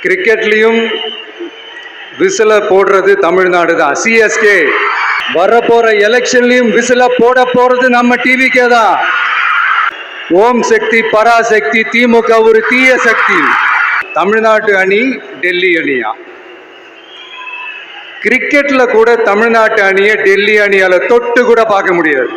கிரிக்கெட்லேயும் விசில போடுறது தமிழ்நாடு தான். சிஎஸ்கே வரப்போற எலெக்ஷன்லையும் விசில போட போறது நம்ம டிவிக்கே தான். ஓம் சக்தி பராசக்தி, திமுக ஒரு தீய சக்தி. தமிழ்நாட்டு அணி டெல்லி அணியா? கிரிக்கெட்ல கூட தமிழ்நாட்டு அணியை டெல்லி அணியால தொட்டு கூட பார்க்க முடியாது.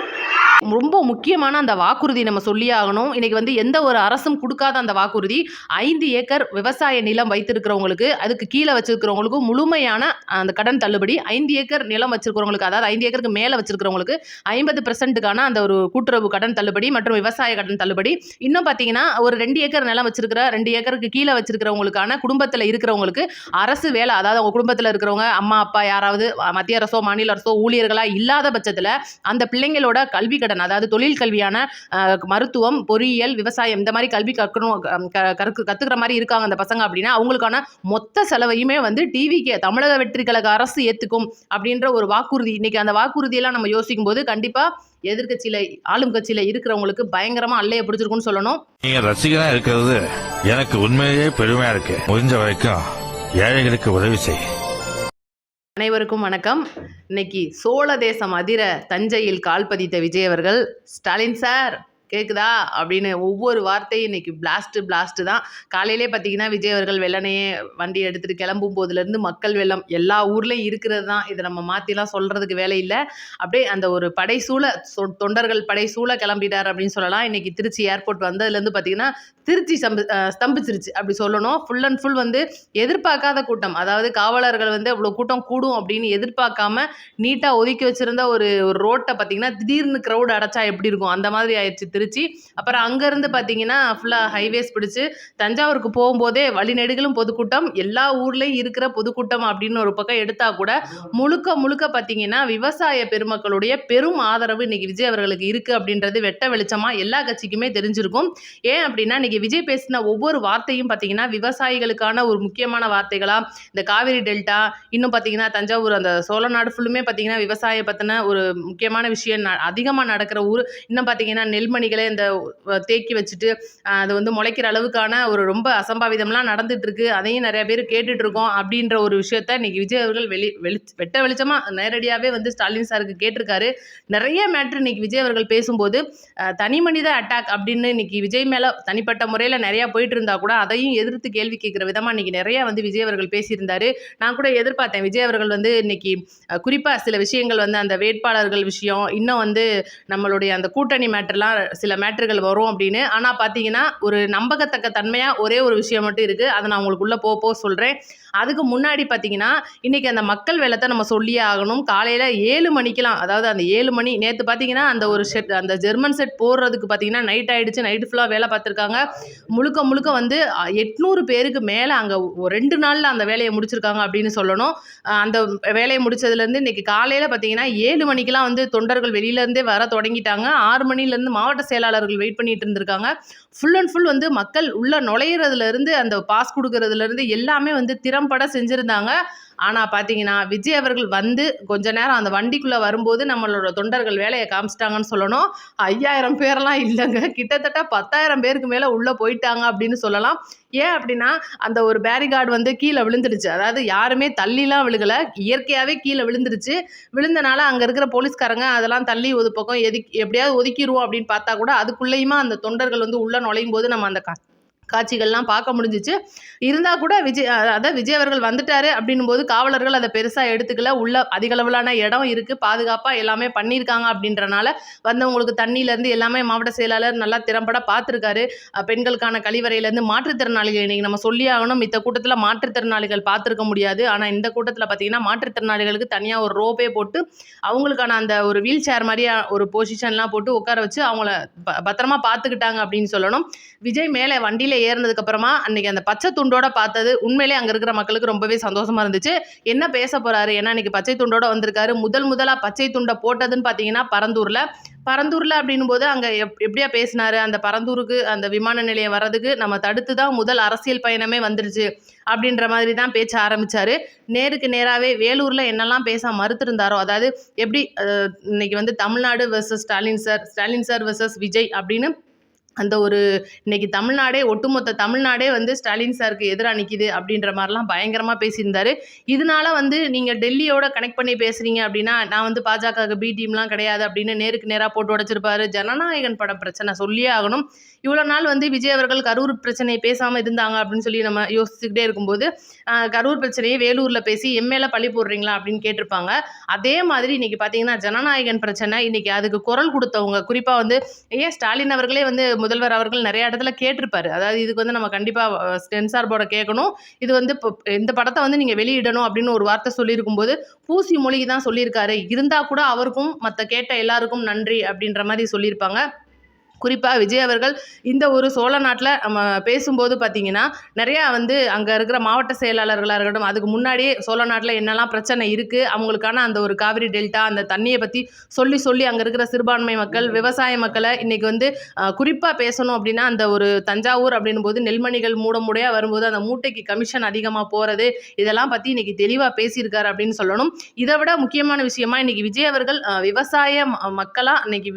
ரொம்ப முக்கியமான அந்த வாக்குறுதி நம்ம சொல்லி ஆகணும். இன்னைக்கு வந்து எந்த ஒரு அரசும் கொடுக்காத அந்த வாக்குறுதி 5 ஏக்கர் விவசாய நிலம் வைத்திருக்கிறவங்களுக்கு, அதுக்கு கீழே வச்சிருக்கிறவங்களுக்கும் முழுமையான அந்த கடன் தள்ளுபடி. 5 ஏக்கர் நிலம் வச்சிருக்கிறவங்களுக்கு, அதாவது 5 ஏக்கருக்கு மேலே வச்சிருக்கிறவங்களுக்கு 50%க்கான அந்த ஒரு கூட்டுறவு கடன் தள்ளுபடி மற்றும் விவசாய கடன் தள்ளுபடி. இன்னும் பார்த்தீங்கன்னா ஒரு 2 ஏக்கர் நிலம் வச்சிருக்கிற 2 ஏக்கருக்கு கீழே வச்சிருக்கிறவங்களுக்கான குடும்பத்தில் இருக்கிறவங்களுக்கு அரசு வேலை, அதாவது அவங்க குடும்பத்தில் இருக்கிறவங்க அம்மா அப்பா யாராவது மத்திய அரசோ மாநில அரசோ ஊழியர்களாக இல்லாத பட்சத்தில் அந்த பிள்ளைங்களோட கல்வி கடன், அதாவது தொழில் கல்வியான மருத்துவம், பொறியியல், விவசாயம் இந்த மாதிரி கல்வி கத்துக்கிற மாதிரி இருக்காங்க அந்த பசங்க அப்படின்னா அவங்களுக்கான மொத்த செலவையுமே வந்து டிவிக்கு தமிழக வெற்றி கழக அரசு ஏத்துக்கும் அப்படின்ற ஒரு வாக்குறுதி. இன்னைக்கு அந்த வாக்குறுதியெல்லாம் நம்ம யோசிக்கும் போது கண்டிப்பா எதிர்கட்சியில ஆளும் கட்சியில இருக்கிறவங்களுக்கு பயங்கரமா அல்லைய பிடிச்சிருக்குன்னு சொல்லணும். நீங்க ரசிகனா இருக்கிறது எனக்கு உண்மையிலேயே பெருமையா இருக்கு. முடிஞ்ச வரைக்கும் ஏழைகளுக்கு உதவி செய். அனைவருக்கும் வணக்கம். இன்னைக்கு சோழ தேசம் அதிர தஞ்சையில் கால் பதித்த விஜய் அவர்கள், ஸ்டாலின் சார் கேட்குதா அப்படின்னு ஒவ்வொரு வார்த்தையும் இன்னைக்கு பிளாஸ்ட் தான். காலையிலே பார்த்தீங்கன்னா விஜய் அவர்கள் வெள்ளனையே வண்டி எடுத்துகிட்டு கிளம்பும் போதுலேருந்து மக்கள் வெள்ளம் எல்லா ஊர்லேயும் இருக்கிறது தான். இதை நம்ம மாற்றிலாம் சொல்கிறதுக்கு வேலை இல்லை. அப்படியே அந்த ஒரு படைசூழ தொண்டர்கள் படைசூழ கிளம்பிட்டார் அப்படின்னு சொல்லலாம். இன்னைக்கு திருச்சி ஏர்போர்ட் வந்ததுலேருந்து பார்த்தீங்கன்னா திருச்சி ஸ்தம்பிச்சிருச்சு அப்படி சொல்லணும். ஃபுல் அண்ட் ஃபுல் வந்து எதிர்பார்க்காத கூட்டம், அதாவது காவலர்கள் வந்து அவ்வளோ கூட்டம் கூடும் அப்படின்னு எதிர்பார்க்காம நீட்டாக ஒதுக்கி வச்சிருந்த ஒரு ரோட்டை பார்த்தீங்கன்னா திடீர்னு க்ரௌட் அடைச்சா எப்படி இருக்கும் அந்த மாதிரி ஆயிடுச்சு திருச்சி. அப்புறம் அங்கேருந்து பார்த்தீங்கன்னா ஃபுல்லாக ஹைவேஸ் பிடிச்சி தஞ்சாவூருக்கு போகும்போதே வழிநெடுகளும் பொதுக்கூட்டம், எல்லா ஊர்லேயும் இருக்கிற பொதுக்கூட்டம் அப்படின்னு ஒரு பக்கம் எடுத்தால் கூட முழுக்க பார்த்தீங்கன்னா விவசாய பெருமக்களுடைய பெரும் ஆதரவு இன்னைக்கு விஜய் அவர்களுக்கு இருக்குது அப்படின்றது வெட்ட வெளிச்சமாக எல்லா கட்சிக்குமே தெரிஞ்சிருக்கும். ஏன் அப்படின்னா இன்னைக்கு விஜய் பேசின ஒவ்வொரு வார்த்தையும் பார்த்தீங்கன்னா விவசாயிகளுக்கான ஒரு முக்கியமான வார்த்தைகளாக, இந்த காவிரி டெல்டா, இன்னும் பார்த்தீங்கன்னா தஞ்சாவூர் அந்த சோழநாடு ஃபுல்லுமே பார்த்தீங்கன்னா விவசாயம் பற்றின ஒரு முக்கியமான விஷயம் அதிகமாக நடக்கிற ஊர். இன்னும் பார்த்தீங்கன்னா நெல்மணிகளை இந்த தேக்கி வச்சுட்டு அது வந்து முளைக்கிற அளவுக்கான ஒரு ரொம்ப அசம்பாவிதம்லாம் நடந்துட்டு இருக்கு. அதையும் நிறைய பேர் கேட்டுட்டு இருக்கோம் அப்படின்ற ஒரு விஷயத்த இன்னைக்கு விஜய் அவர்கள் வெட்ட வெளிச்சமாக நேரடியாகவே வந்து ஸ்டாலின் சாருக்கு கேட்டிருக்காரு. நிறைய மேட்ரு இன்னைக்கு விஜய் அவர்கள் பேசும்போது தனி மனித அட்டாக் அப்படின்னு இன்னைக்கு விஜய் மேலே தனிப்பட்ட முறையில் நிறையா போயிட்டு இருந்தா கூட அதையும் எதிர்த்து கேள்வி கேட்குற விதமாக இன்னைக்கு நிறையா வந்து விஜய் அவர்கள் பேசியிருந்தாரு. நான் கூட எதிர்பார்த்தேன் விஜய் அவர்கள் வந்து இன்னைக்கு குறிப்பாக சில விஷயங்கள் வந்து அந்த வேட்பாளர்கள் விஷயம், இன்னும் வந்து நம்மளுடைய அந்த கூட்டணி மேட்டர்லாம் சில மேட்டர்கள் வரும் அப்படின்னு. ஆனால் பார்த்தீங்கன்னா ஒரு நம்பகத்தக்க தன்மையாக ஒரே ஒரு விஷயம் மட்டும் இருக்குது. அதை நான் உங்களுக்கு உள்ளே போக சொல்கிறேன். அதுக்கு முன்னாடி பார்த்தீங்கன்னா இன்றைக்கி அந்த மக்கள் வெள்ளத்தை நம்ம சொல்லியே ஆகணும். காலையில் 7 மணிக்கெலாம், அதாவது அந்த 7 மணி நேற்று பார்த்தீங்கன்னா அந்த ஒரு செட், அந்த ஜெர்மன் செட் போடுறதுக்கு பார்த்தீங்கன்னா நைட் ஆகிடுச்சு. நைட்டு ஃபுல்லாக வேலை பார்த்துருக்காங்க. முழுக்க வந்து 800 பேருக்கு மேலே அங்கே 2 நாளில் அந்த வேலையை முடிச்சிருக்காங்க அப்படின்னு சொல்லணும். அந்த வேலையை முடித்ததுலேருந்து இன்றைக்கி காலையில் பார்த்தீங்கன்னா 7 மணிக்கெலாம் வந்து தொண்டர்கள் வெளியிலேருந்தே வர தொடங்கிட்டாங்க. 6 மணிலேருந்து மாவட்ட செயலாளர்கள் வெயிட் பண்ணிட்டு இருந்திருக்காங்க. ஃபுல் அண்ட் ஃபுல் வந்து மக்கள் உள்ள நுழையிறதுலேருந்து அந்த பாஸ் கொடுக்கறதுலேருந்து எல்லாமே வந்து திறம்பட செஞ்சுருந்தாங்க. ஆனால் பார்த்தீங்கன்னா விஜய் அவர்கள் வந்து கொஞ்ச நேரம் அந்த வண்டிக்குள்ளே வரும்போது நம்மளோட தொண்டர்கள் வேலையை காமிச்சிட்டாங்கன்னு சொல்லணும். 5000 பேரெல்லாம் இல்லைங்க, கிட்டத்தட்ட 10,000 பேருக்கு மேலே உள்ளே போயிட்டாங்க அப்படின்னு சொல்லலாம். ஏன் அப்படின்னா அந்த ஒரு பேரிகார்டு வந்து கீழே விழுந்துடுச்சு. அதாவது யாருமே தள்ளிலாம் விழுகலை, இயற்கையாகவே கீழே விழுந்துருச்சு. விழுந்தனால அங்கே இருக்கிற போலீஸ்காரங்க அதெல்லாம் தள்ளி ஒரு பக்கம் எப்படியாவது ஒதுக்கிடுவோம் அப்படின்னு பார்த்தா கூட அதுக்குள்ளேயுமா அந்த தொண்டர்கள் வந்து உள்ளே நுழையும் போது நம்ம அந்த காட்சிகள்லாம் பார்க்க முடிஞ்சிச்சு. இருந்தால் கூட விஜய் அவர்கள் வந்துட்டாரு அப்படின்னும் போது காவலர்கள் அதை பெருசாக எடுத்துக்கல. உள்ள அதிகளவிலான இடம் இருக்குது, பாதுகாப்பாக எல்லாமே பண்ணியிருக்காங்க அப்படின்றனால வந்தவங்களுக்கு தண்ணியிலேருந்து எல்லாமே மாவட்ட செயலாளர் நல்லா திறம்பட பார்த்துருக்காரு. பெண்களுக்கான கழிவறையிலேருந்து மாற்றுத்திறனாளிகள் இன்றைக்கி நம்ம சொல்லி ஆகணும். மித்த கூட்டத்தில் மாற்றுத்திறனாளிகள் பார்த்துருக்க முடியாது. ஆனால் இந்த கூட்டத்தில் பார்த்தீங்கன்னா மாற்றுத்திறனாளிகளுக்கு தனியாக ஒரு ரோப்பே போட்டு அவங்களுக்கான அந்த ஒரு வீல் சேர் மாதிரியா ஒரு பொசிஷன்லாம் போட்டு உட்கார வச்சு அவங்கள பத்திரமா பார்த்துக்கிட்டாங்க அப்படின்னு சொல்லணும். விஜய் மேலே வண்டியில் ஏறினதுக்கு அப்புறமா அன்னைக்கு அந்த பச்சை துண்டோட பார்த்தது உண்மையிலே அங்க இருக்கிற மக்களுக்கு ரொம்பவே சந்தோஷமா இருந்துச்சு. என்ன பேச போறாரு, ஏன்னா இன்னைக்கு பச்சை துண்டோட வந்திருக்காரு. முதலா பச்சை துண்டை போட்டதுன்னு பார்த்தீங்கன்னா பரந்தூர்ல அப்படின்னும் போது அங்க எப்படியா பேசினாரு. அந்த பரந்தூருக்கு அந்த விமான நிலையம் வர்றதுக்கு நம்ம தடுத்து தான் முதல் அரசியல் பயணமே வந்துருச்சு அப்படின்ற மாதிரி தான் பேச்ச ஆரம்பிச்சாரு. நேருக்கு நேராகவே வேலூர்ல என்னெல்லாம் பேச மறுத்திருந்தாரோ, அதாவது எப்படி இன்னைக்கு வந்து Tamil Nadu versus Stalin sir versus Vijay அப்படின்னு அந்த ஒரு இன்னைக்கு தமிழ்நாடே ஒட்டுமொத்த தமிழ்நாடே வந்து ஸ்டாலின் சாருக்கு எதிராக நிற்கிது அப்படின்ற மாதிரிலாம் பயங்கரமாக பேசியிருந்தாரு. இதனால வந்து நீங்கள் டெல்லியோட கனெக்ட் பண்ணி பேசுகிறீங்க அப்படின்னா, நான் வந்து பாஜகவுக்கு பி டீம்லாம் கிடையாது அப்படின்னு நேருக்கு நேராக போட்டு உடைச்சிருப்பாரு. ஜனநாயகன் படம் பிரச்சனை சொல்லியே ஆகணும். இவ்வளோ நாள் வந்து விஜய் அவர்கள் கரூர் பிரச்சனையை பேசாமல் இருந்தாங்க அப்படின்னு சொல்லி நம்ம யோசிச்சுக்கிட்டே இருக்கும்போது, கரூர் பிரச்சனையை வேலூரில் பேசி எம்எல்ஏ பழி போடுறீங்களா அப்படின்னு கேட்டிருப்பாங்க. அதே மாதிரி இன்னைக்கு பார்த்தீங்கன்னா ஜனநாயகன் பிரச்சனை, இன்னைக்கு அதுக்கு குரல் கொடுத்தவங்க குறிப்பாக வந்து ஏன் ஸ்டாலின் அவர்களே வந்து முதல்வர் அவர்கள் நிறைய இடத்துல கேட்டிருப்பாரு. அதாவது இதுக்கு வந்து நம்ம கண்டிப்பாக சென்சார் போர்டை கேட்கணும், இது வந்து இப்போ இந்த படத்தை வந்து நீங்கள் வெளியிடணும் அப்படின்னு ஒரு வார்த்தை சொல்லியிருக்கும்போது பூசி மொழிக்கு தான் சொல்லியிருக்காரு. இருந்தால் கூட அவருக்கும் மற்ற கேட்ட எல்லாருக்கும் நன்றி அப்படின்ற மாதிரி சொல்லியிருப்பாங்க. குறிப்பாக விஜய் அவர்கள் இந்த ஒரு சோழ நாட்டில் நம்ம பேசும்போது பார்த்தீங்கன்னா நிறையா வந்து அங்கே இருக்கிற மாவட்ட செயலாளர்களாக இருக்கட்டும், அதுக்கு முன்னாடியே சோழ நாட்டில் என்னெல்லாம் பிரச்சனை இருக்குது, அவங்களுக்கான அந்த ஒரு காவிரி டெல்டா அந்த தண்ணியை பற்றி சொல்லி அங்கே இருக்கிற சிறுபான்மை மக்கள் விவசாய மக்களை இன்றைக்கி வந்து குறிப்பாக பேசணும் அப்படின்னா அந்த ஒரு தஞ்சாவூர் அப்படின்னும் போது நெல்மணிகள் மூடையாக வரும்போது அந்த மூட்டைக்கு கமிஷன் அதிகமாக போகிறது, இதெல்லாம் பற்றி இன்றைக்கி தெளிவாக பேசியிருக்காரு அப்படின்னு சொல்லணும். இதை விட முக்கியமான விஷயமா இன்றைக்கி விஜய் அவர்கள் விவசாய மக்களாக இன்றைக்கி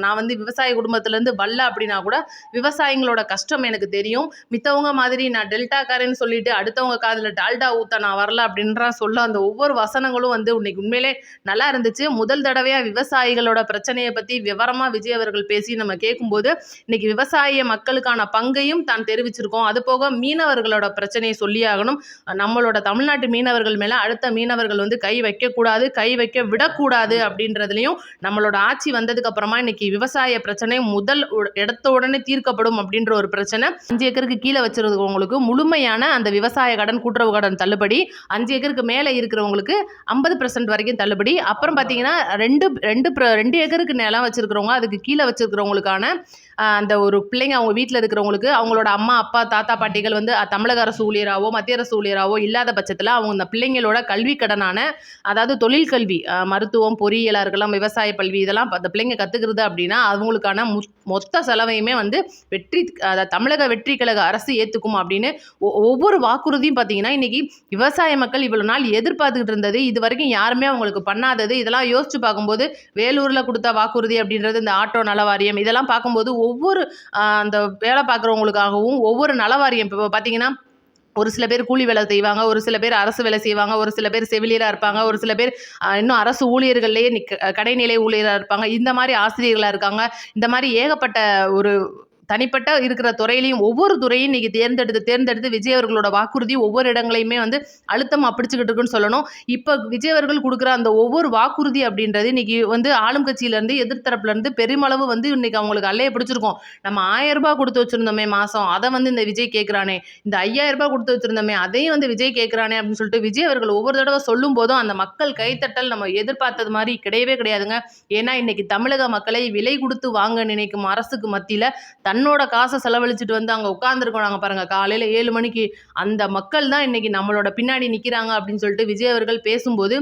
நான் வந்து விவசாய குடும்பத்திலேருந்து வரல அப்படின்னா கூட விவசாயிகளோட கஷ்டம் எனக்கு தெரியும், மித்தவங்க மாதிரி நான் டெல்டாக்காரன்னு சொல்லிட்டு அடுத்தவங்க காதில் டால்டா ஊற்ற நான் வரல அப்படின்ற சொல்ல அந்த ஒவ்வொரு வசனங்களும் வந்து இன்னைக்கு உண்மையிலே நல்லா இருந்துச்சு. முதல் தடவையாக விவசாயிகளோட பிரச்சனையை பற்றி விவரமாக விஜய் அவர்கள் பேசி நம்ம கேட்கும்போது இன்னைக்கு விவசாய மக்களுக்கான பங்கையும் தான் தெரிவிச்சிருக்கோம். அது போக மீனவர்களோட பிரச்சனையை சொல்லியாகணும். நம்மளோட தமிழ்நாட்டு மீனவர்கள் மேலே அடுத்த மீனவர்கள் வந்து கை வைக்கக்கூடாது, கை வைக்க விடக்கூடாது அப்படின்றதுலையும் நம்மளோட ஆட்சி வந்ததுக்கு அப்புறமா இன்னைக்கு விவசாய பிரச்சனை முதல் இடத்த உடனே தீர்க்கப்படும் அப்படின்ற ஒரு பிரச்சனை. 5 ஏக்கருக்கு கீழே வச்சிருக்கவங்களுக்கு முழுமையான அந்த விவசாய கடன் கூட்டுறவு கடன் தள்ளுபடி, 5 ஏக்கருக்கு மேலே இருக்கிறவங்களுக்கு 50% வரைக்கும் தள்ளுபடி. அப்புறம் பார்த்தீங்கன்னா 2 ஏக்கருக்கு நிலம் வச்சிருக்கிறவங்க அதுக்கு கீழே வச்சிருக்கிறவங்களுக்கான அந்த ஒரு பிள்ளைங்க அவங்க வீட்டில் இருக்கிறவங்களுக்கு அவங்களோட அம்மா அப்பா தாத்தா பாட்டிகள் வந்து தமிழக அரசு ஊழியராகவோ மத்திய அரசு ஊழியராகவோ இல்லாத பட்சத்தில் அவங்க இந்த பிள்ளைங்களோட கல்வி கடனான அதாவது தொழில் கல்வி மருத்துவம் பொறியியலாக இருக்கலாம் விவசாய கல்வி இதெல்லாம் அந்த பிள்ளைங்க கற்றுக்கிறது அப்படின்னா அவங்களுக்கான மொத்த செலவையுமே வந்து தமிழக வெற்றி கழக அரசு ஏற்றுக்கும் அப்படின்னு ஒவ்வொரு வாக்குறுதியும் பார்த்தீங்கன்னா இன்னைக்கு விவசாய மக்கள் இவ்வளோ நாள் எதிர்பார்த்துக்கிட்டு இருந்தது, இது வரைக்கும் யாருமே அவங்களுக்கு பண்ணாதது. இதெல்லாம் யோசிச்சு பார்க்கும்போது வேலூரில் கொடுத்த வாக்குறுதி அப்படின்றது இந்த ஆட்டோ நலவாரியம் இதெல்லாம் பார்க்கும்போது ஒவ்வொரு அந்த வேலை பார்க்குறவங்களுக்காகவும் ஒவ்வொரு நலவாரியம் இப்போ பார்த்தீங்கன்னா ஒரு சில பேர் கூலி வேலை செய்வாங்க, ஒரு சில பேர் அரசு வேலை செய்வாங்க, ஒரு சில பேர் செவிலியராக இருப்பாங்க, ஒரு சில பேர் இன்னும் அரசு ஊழியர்கள்லேயே கடைநிலை ஊழியராக இருப்பாங்க, இந்த மாதிரி ஆசிரியர்களாக இருக்காங்க. இந்த மாதிரி ஏகப்பட்ட ஒரு தனிப்பட்ட இருக்கிற துறையிலையும் ஒவ்வொரு துறையும் இன்னைக்கு தேர்ந்தெடுத்து விஜய் அவர்களோட வாக்குறுதி ஒவ்வொரு இடங்களையுமே வந்து அழுத்தமாக பிடிச்சிக்கிட்டு இருக்குன்னு சொல்லணும். இப்போ விஜய் அவர்கள் கொடுக்குற அந்த ஒவ்வொரு வாக்குறுதி அப்படின்றது இன்னைக்கு வந்து ஆளும் கட்சியிலேருந்து எதிர்த்தரப்புலேருந்து பெருமளவு வந்து இன்னைக்கு அவங்களுக்கு அல்லையே பிடிச்சிருக்கோம். நம்ம 1000 ரூபாய் கொடுத்து வச்சுருந்தோமே மாதம், அதை வந்து இந்த விஜய் கேட்குறானே, இந்த 5000 ரூபாய் கொடுத்து வச்சுருந்தோமே அதையும் வந்து விஜய் கேட்குறானே அப்படின்னு சொல்லிட்டு விஜய் அவர்கள் ஒவ்வொரு தடவை சொல்லும் போதும் அந்த மக்கள் கைத்தட்டல் நம்ம எதிர்பார்த்தது மாதிரி கிடையவே கிடையாதுங்க. ஏன்னா இன்னைக்கு தமிழக மக்களை விலை கொடுத்து வாங்க நினைக்கும் அரசுக்கு மத்தியில் தன்னோட காசை செலவழிச்சிட்டு வந்து அங்கே உட்காந்துருக்கோம் பாருங்க காலையில் 7 மணிக்கு, அந்த மக்கள் தான் இன்னைக்கு நம்மளோட பின்னாடி நிற்கிறாங்க அப்படின்னு சொல்லிட்டு விஜய் அவர்கள் பேசும்போது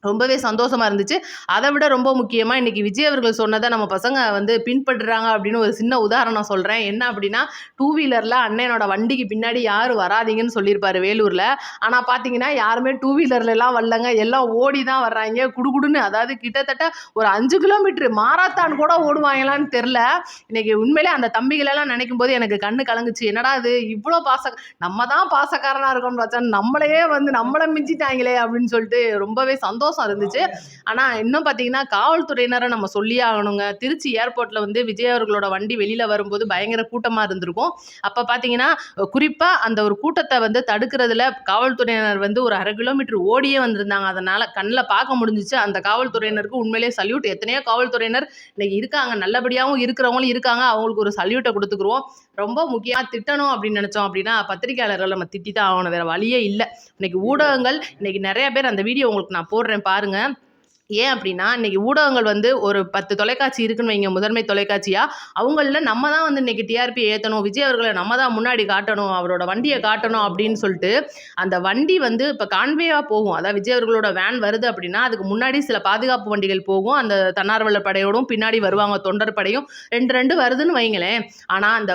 ரொம்பவே சந்தோஷமாக இருந்துச்சு. அதை விட ரொம்ப முக்கியமாக இன்றைக்கி விஜய் அவர்கள் சொன்னதை நம்ம பசங்க வந்து பின்பற்றுறாங்க அப்படின்னு ஒரு சின்ன உதாரணம் சொல்கிறேன். என்ன அப்படின்னா 2 வீலரில் அண்ணனோட வண்டிக்கு பின்னாடி யாரும் வராதிங்கன்னு சொல்லியிருப்பாரு வேலூரில். ஆனால் பார்த்தீங்கன்னா யாருமே 2 வீலர்லாம் வரலங்க, எல்லாம் ஓடி தான் வர்றாங்க குடுகுடுன்னு. அதாவது கிட்டத்தட்ட ஒரு 5 கிலோமீட்டர் மாராத்தான் கூட ஓடுவாங்களான்னு தெரில. இன்றைக்கி உண்மையிலே அந்த தம்பிகளெல்லாம் நினைக்கும் போது எனக்கு கண்ணு கலங்குச்சு. என்னடா இது இவ்வளோ நம்ம தான் பாசக்காரனாக இருக்கோம்னு பார்த்தா நம்மளையே வந்து நம்மளை மிஞ்சிட்டாங்களே அப்படின்னு சொல்லிட்டு ரொம்பவே சந்தோஷம் இருந்துச்சு. ஆனால் இன்னும் பார்த்தீங்கன்னா காவல்துறையினரை நம்ம சொல்லியே ஆகணுங்க. திருச்சி ஏர்போர்ட்டில் வந்து விஜய் அவர்களோட வண்டி வெளியில் வரும்போது பயங்கர கூட்டமாக இருந்திருக்கும். அப்போ பார்த்தீங்கன்னா குறிப்பாக அந்த ஒரு கூட்டத்தை வந்து தடுக்கிறதுல காவல்துறையினர் வந்து ஒரு 1/2 கிலோமீட்டர் ஓடியே வந்திருந்தாங்க. அதனால் கண்ணில் பார்க்க முடிஞ்சிச்சு. அந்த காவல்துறையினருக்கு உண்மையிலேயே சல்யூட். எத்தனையோ காவல்துறையினர் இன்னைக்கு இருக்காங்க, நல்லபடியாகவும் இருக்கிறவங்களும் இருக்காங்க, அவங்களுக்கு ஒரு சல்யூட்டை கொடுத்துக்குருவோம். ரொம்ப முக்கியமாக திட்டணும் அப்படின்னு நினச்சோம் அப்படின்னா பத்திரிகையாளர்கள் நம்ம திட்டி தான் ஆகணும், வேறு வழியே இல்லை. இன்னைக்கு ஊடகங்கள் இன்னைக்கு நிறைய பேர் அந்த வீடியோ உங்களுக்கு நான் போடுறேன் பாருங்கள். ஏன் அப்படின்னா இன்றைக்கி ஊடகங்கள் வந்து ஒரு 10 தொலைக்காட்சி இருக்குன்னு வைங்க, முதன்மை தொலைக்காட்சியாக அவங்களில் நம்ம தான் வந்து இன்றைக்கி டிஆர்பி ஏற்றணும், விஜய் அவர்களை நம்ம தான் முன்னாடி காட்டணும், அவரோட வண்டியை காட்டணும் அப்படின்னு சொல்லிட்டு அந்த வண்டி வந்து இப்போ கான்வேயாக போகும். அதாவது விஜய் அவர்களோட வேன் வருது அப்படின்னா அதுக்கு முன்னாடி சில பாதுகாப்பு வண்டிகள் போகும், அந்த தன்னார்வலர் படையோடும் பின்னாடி வருவாங்க தொண்டர் படையும், 2 வருதுன்னு வைங்களேன். ஆனால் அந்த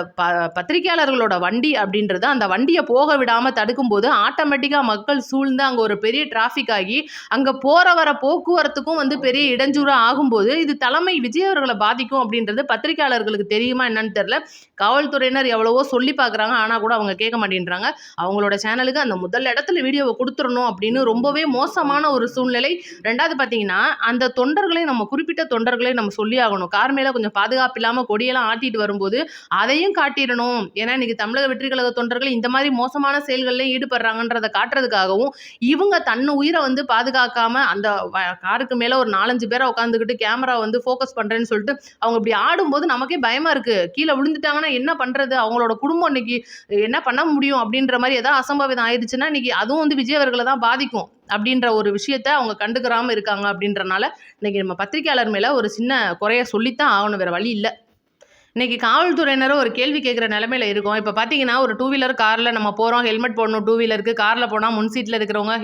பத்திரிகையாளர்களோட வண்டி அப்படின்றது அந்த வண்டியை போக விடாமல் தடுக்கும்போது ஆட்டோமேட்டிக்காக மக்கள் சூழ்ந்து அங்கே ஒரு பெரிய டிராஃபிக் ஆகி அங்கே போகிற வர போக்குவரத்து போகிறதுக்கும் வந்து பெரிய இடைஞ்சூறாக ஆகும்போது இது தலைமை விஜய் அவர்களை பாதிக்கும் அப்படின்றது பத்திரிகையாளர்களுக்கு தெரியுமா என்னன்னு தெரியல. காவல்துறையினர் எவ்வளவோ சொல்லி பார்க்குறாங்க, ஆனால் கூட அவங்க கேட்க மாட்டேன்றாங்க. அவங்களோட சேனலுக்கு அந்த முதல் இடத்துல வீடியோவை கொடுத்துடணும் அப்படின்னு ரொம்பவே மோசமான ஒரு சூழ்நிலை. ரெண்டாவது பார்த்தீங்கன்னா, அந்த தொண்டர்களை நம்ம குறிப்பிட்ட தொண்டர்களை நம்ம சொல்லி ஆகணும். கார் மேலே கொஞ்சம் பாதுகாப்பு இல்லாமல் கொடியெல்லாம் ஆட்டிட்டு வரும்போது அதையும் காட்டிடணும். ஏன்னா இன்னைக்கு தமிழக வெற்றி கழக தொண்டர்கள் இந்த மாதிரி மோசமான செயல்கள்லையும் ஈடுபடுறாங்கன்றதை காட்டுறதுக்காகவும் இவங்க தன்னை உயிரை வந்து பாதுகாக்காம அந்த காருக்கு மேலே ஒரு 4-5 பேரை உட்காந்துக்கிட்டு கேமரா வந்து ஃபோக்கஸ் பண்ணுறேன்னு சொல்லிட்டு அவங்க இப்படி ஆடும்போது நமக்கே பயமாக இருக்குது. கீழே விழுந்துட்டாங்கன்னா என்ன பண்ணுறது, அவங்களோட குடும்பம் இன்னைக்கு என்ன பண்ண முடியும் அப்படின்ற மாதிரி ஏதாவது அசம்பாவிதம் ஆயிடுச்சுன்னா இன்னைக்கு அதுவும் வந்து விஜய் அவர்களை தான் பாதிக்கும் அப்படின்ற ஒரு விஷயத்த அவங்க கண்டுக்கிறாம இருக்காங்க. அப்படின்றனால இன்னைக்கு நம்ம பத்திரிகையாளர் மேலே ஒரு சின்ன குறைய சொல்லித்தான் ஆகணும், வேற வழி இல்லை. இன்னைக்கு காவல்துறையினரும் ஒரு கேள்வி கேட்குற நிலமையில இருக்கும். இப்போ பார்த்தீங்கன்னா ஒரு 2 வீலர் காரில் நம்ம போகிறோம், ஹெல்மெட் போடணும். 2 வீலருக்கு காரில் போனால் முன் சீட்டில் இருக்கிறவங்க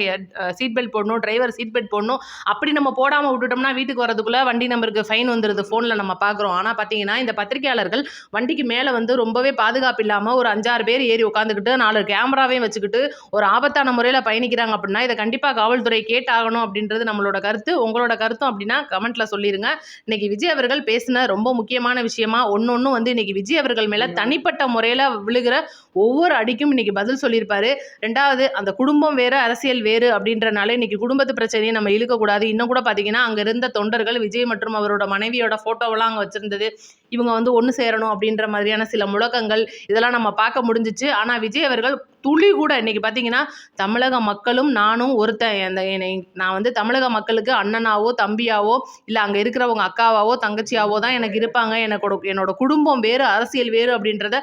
சீட் பெல்ட் போடணும், டிரைவர் சீட் பெல்ட் போடணும். அப்படி நம்ம போடாமல் விட்டுட்டோம்னா வீட்டுக்கு வரதுக்குள்ளே வண்டி நம்பருக்கு ஃபைன் வந்துடுது, ஃபோனில் நம்ம பார்க்குறோம். ஆனால் பார்த்தீங்கன்னா இந்த பத்திரிகையாளர்கள் வண்டிக்கு மேலே வந்து ரொம்பவே பாதுகாப்பு இல்லாமல் ஒரு 5-6 பேர் ஏறி உட்காந்துக்கிட்டு 4 கேமராவையும் வச்சுக்கிட்டு ஒரு ஆபத்தான முறையில் பயணிக்கிறாங்க. அப்படின்னா இதை கண்டிப்பாக காவல்துறை கேட்டாகணும் அப்படின்றது நம்மளோட கருத்து. உங்களோட கருத்தும் அப்படின்னா கமெண்ட்டில் சொல்லிடுங்க. இன்னைக்கு விஜய் அவர்கள் பேசின ரொம்ப முக்கியமான விஷயமா ஒன்று வந்து இன்னைக்கு விஜய் அவர்கள் மேல தனிப்பட்ட முறையில விழுகிற ஒவ்வொரு அடிக்கும் இன்னைக்கு பதில் சொல்லியிருப்பாரு. ரெண்டாவது, அந்த குடும்பம் வேறு அரசியல் வேறு அப்படின்றனால இன்னைக்கு குடும்பத்து பிரச்சனையை நம்ம இழுக்கக்கூடாது. இன்னும் கூட பாத்தீங்கன்னா அங்க இருந்த தொண்டர்கள் விஜய் மற்றும் அவரோட மனைவியோட போட்டோவெல்லாம் அங்க வச்சிருந்தது. இவங்க வந்து ஒன்று சேரணும் அப்படின்ற மாதிரியான சில முழக்கங்கள் இதெல்லாம் நம்ம பார்க்க முடிஞ்சிச்சு. ஆனா விஜய் அவர்கள் துளி கூட இன்னைக்கு பார்த்தீங்கன்னா தமிழக மக்களும் நானும் ஒருத்தன், நான் வந்து தமிழக மக்களுக்கு அண்ணனாவோ தம்பியாவோ இல்லை அங்கே இருக்கிறவங்க அக்காவாவோ தங்கச்சியாவோ தான் எனக்கு இருப்பாங்க, என்னோட குடும்பம் வேறு அரசியல் வேறு அப்படின்றத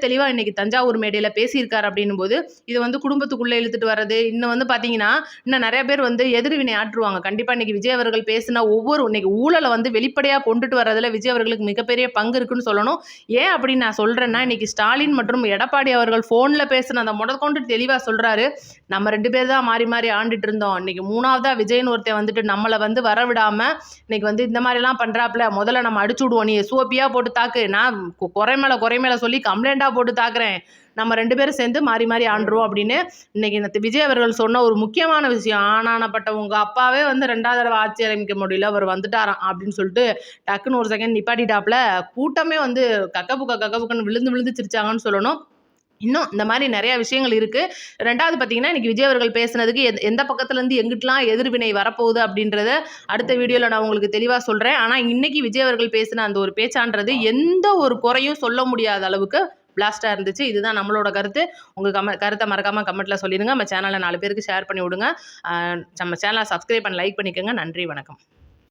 தெளிவாக இன்னைக்கு தஞ்சாவூர் மேடையில் பேசியிருக்காரு. அப்படின்னும் போது இது வந்து குடும்பத்துக்குள்ளே இழுத்துட்டு வர்றது, இன்னும் வந்து பார்த்தீங்கன்னா இன்னும் நிறைய பேர் வந்து எதிர்வினை ஆற்றுவாங்க. கண்டிப்பாக இன்னைக்கு விஜய் அவர்கள் பேசின இன்னைக்கு ஊழலை வந்து வெளிப்படையாக கொண்டுட்டு வர்றதுல விஜய் அவர்களுக்கு மிகப்பெரிய பங்கு இருக்குன்னு சொல்லணும். ஏன் அப்படின்னு நான் சொல்கிறேன்னா, இன்னைக்கு ஸ்டாலின் மற்றும் எடப்பாடி அவர்கள் ஃபோனில் பேசின அந்த முதற்கொண்டு தெளிவாக சொல்கிறாரு, நம்ம 2 பேர் தான் மாறி மாறி ஆண்டுட்டு இருந்தோம், இன்னைக்கு 3ஆவதா விஜய்னு ஒருத்தன் வந்துட்டு நம்மளை வந்து வரவிடாம இன்னைக்கு வந்து இந்த மாதிரிலாம் பண்ணுறாப்புல, முதல்ல நம்ம அடிச்சு விடுவோம், நீ சோப்பியாக போட்டு தாக்கு, நான் குறை மேலே சொல்லி கம்ப்ளைண்ட்டாக போட்டு தாக்குறேன், நம்ம 2 பேரும் சேர்ந்து மாறி மாறி ஆண்டுருவோம் அப்படின்னு இன்னைக்கு விஜய் அவர்கள் சொன்ன ஒரு முக்கியமான விஷயம். ஆனானப்பட்ட உங்கள் அப்பாவே வந்து 2வது தடவை ஆட்சி ஆரம்பிக்க முடியல, அவர் வந்துட்டாராம் அப்படின்னு சொல்லிட்டு டக்குன்னு ஒரு செகண்ட் நிப்பாட்டிட்டாப்புல. கூட்டமே வந்து கக்கப்புக்குன்னு விழுந்து சிரிச்சாங்கன்னு சொல்லணும். இன்னும் இந்த மாதிரி நிறைய விஷயங்கள் இருக்கு. ரெண்டாவது பார்த்தீங்கன்னா இன்னைக்கு விஜய் அவர்கள் பேசுனதுக்கு எந்த பக்கத்துலேருந்து எங்கிட்டலாம் எதிர்வினை வரப்போகுது அப்படின்றத அடுத்த வீடியோவில் நான் உங்களுக்கு தெளிவாக சொல்கிறேன். ஆனால் இன்னைக்கு விஜய் அவர்கள் பேசின அந்த ஒரு பேச்சான்றது எந்த ஒரு குறையும் சொல்ல முடியாத அளவுக்கு பிளாஸ்டாக இருந்துச்சு. இதுதான் நம்மளோட கருத்து. உங்கள் கருத்தை மறக்காமல் கமெண்ட்டில் சொல்லிடுங்க. நம்ம சேனலை 4 பேருக்கு ஷேர் பண்ணி விடுங்க. நம்ம சேனலை சப்ஸ்கிரைப் பண்ணி லைக் பண்ணிக்கோங்க. நன்றி, வணக்கம்.